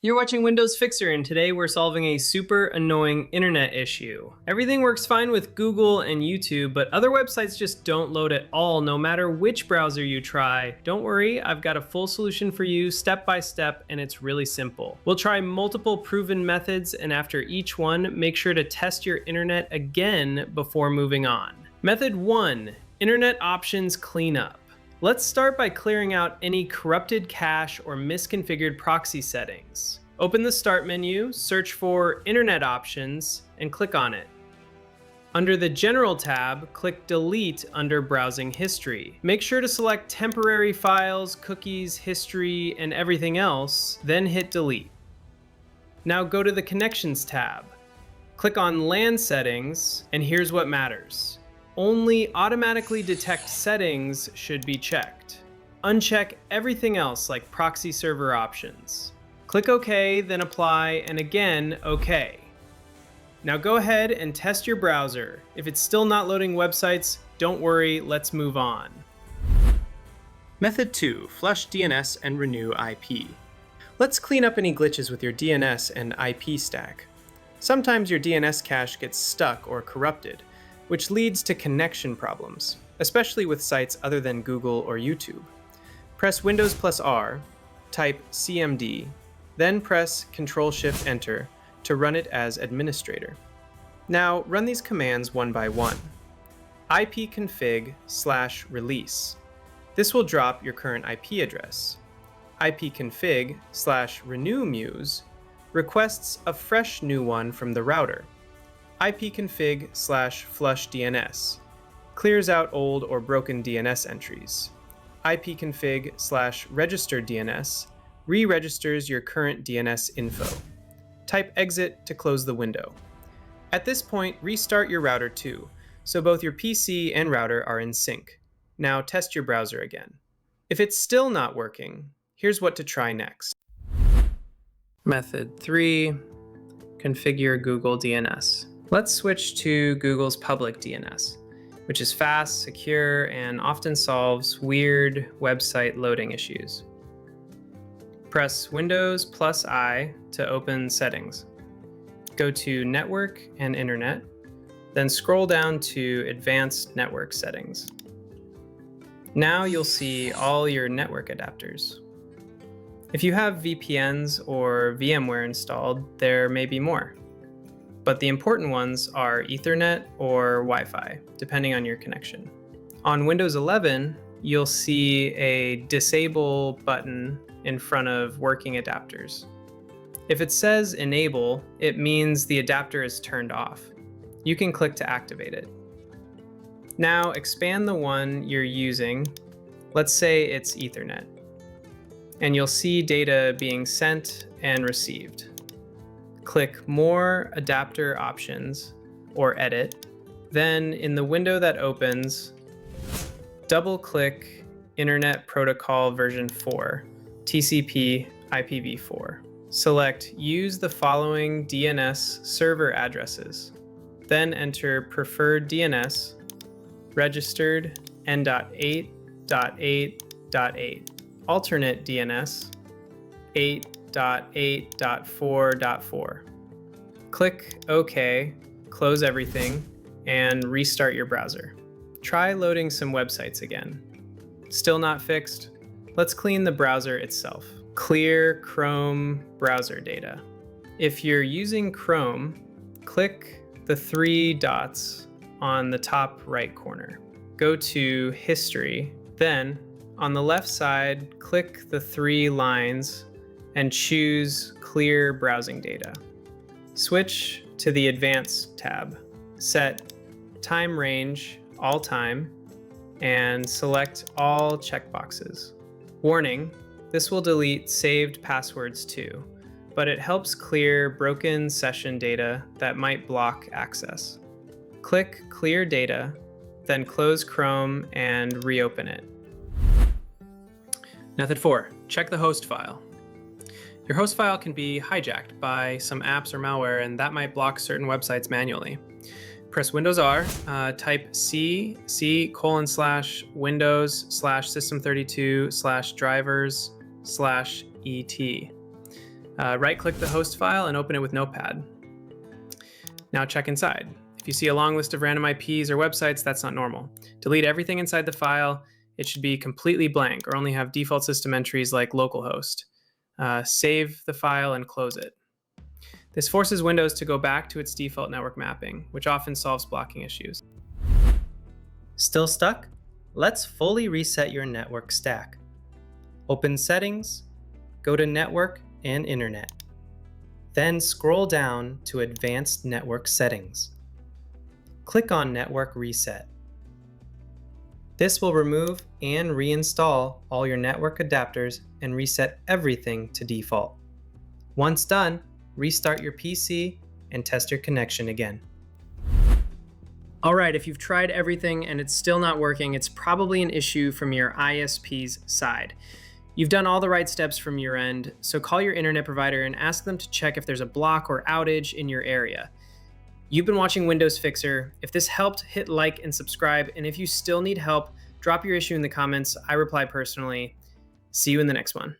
You're watching Windows Fixer, and today we're solving a super annoying internet issue. Everything works fine with Google and YouTube, but other websites just don't load at all, no matter which browser you try. Don't worry, I've got a full solution for you, step by step, and it's really simple. We'll try multiple proven methods, and after each one, make sure to test your internet again before moving on. Method 1, Internet Options Cleanup. Let's start by clearing out any corrupted cache or misconfigured proxy settings. Open the Start menu, search for Internet Options, and click on it. Under the General tab, click Delete under Browsing History. Make sure to select Temporary Files, Cookies, History, and everything else, then hit Delete. Now go to the Connections tab. Click on LAN Settings, and here's what matters. Only automatically detect settings should be checked. Uncheck everything else like proxy server options. Click OK, then apply, and again, OK. Now go ahead and test your browser. If it's still not loading websites, don't worry, let's move on. Method 2, Flush DNS and Renew IP. Let's clean up any glitches with your DNS and IP stack. Sometimes your DNS cache gets stuck or corrupted, which leads to connection problems, especially with sites other than Google or YouTube. Press Windows+R, type cmd, then press Ctrl-Shift-Enter to run it as administrator. Now run these commands one by one. ipconfig/release. This will drop your current IP address. ipconfig/renewMuse requests a fresh new one from the router. ipconfig/flushdns clears out old or broken DNS entries. ipconfig/registerdns re-registers your current DNS info. Type exit to close the window. At this point, restart your router too, so both your PC and router are in sync. Now test your browser again. If it's still not working, here's what to try next. Method 3, configure Google DNS. Let's switch to Google's public DNS, which is fast, secure, and often solves weird website loading issues. Press Windows+I to open Settings. Go to Network and Internet, then scroll down to Advanced Network Settings. Now you'll see all your network adapters. If you have VPNs or VMware installed, there may be more. But the important ones are Ethernet or Wi-Fi, depending on your connection. On Windows 11, you'll see a Disable button in front of working adapters. If it says Enable, it means the adapter is turned off. You can click to activate it. Now expand the one you're using. Let's say it's Ethernet. And you'll see data being sent and received. Click More Adapter Options, or Edit. Then in the window that opens, double-click Internet Protocol version 4, TCP IPv4. Select Use the following DNS server addresses. Then enter Preferred DNS, Registered N.8.8.8, Alternate DNS, 8.8.4.4. Click OK, close everything, and restart your browser. Try loading some websites again. Still not fixed? Let's clean the browser itself. Clear Chrome browser data. If you're using Chrome, click the 3 dots on the top right corner. Go to History, then on the left side, click the 3 lines and choose Clear Browsing Data. Switch to the Advanced tab. Set Time Range, All Time, and select all checkboxes. Warning, this will delete saved passwords too, but it helps clear broken session data that might block access. Click Clear Data, then close Chrome and reopen it. Method 4, check the host file. Your host file can be hijacked by some apps or malware, and that might block certain websites manually. Press Windows R, type C:/Windows/System32/drivers/ET. Right-click the host file and open it with Notepad. Now check inside. If you see a long list of random IPs or websites, that's not normal. Delete everything inside the file. It should be completely blank or only have default system entries like localhost. Save the file and close it. This forces Windows to go back to its default network mapping, which often solves blocking issues. Still stuck? Let's fully reset your network stack. Open Settings, go to Network and Internet. Then scroll down to Advanced Network Settings. Click on Network Reset. This will remove and reinstall all your network adapters and reset everything to default. Once done, restart your PC and test your connection again. All right, if you've tried everything and it's still not working, it's probably an issue from your ISP's side. You've done all the right steps from your end, so call your internet provider and ask them to check if there's a block or outage in your area. You've been watching Windows Fixer. If this helped, hit like and subscribe, and if you still need help, drop your issue in the comments. I reply personally. See you in the next one.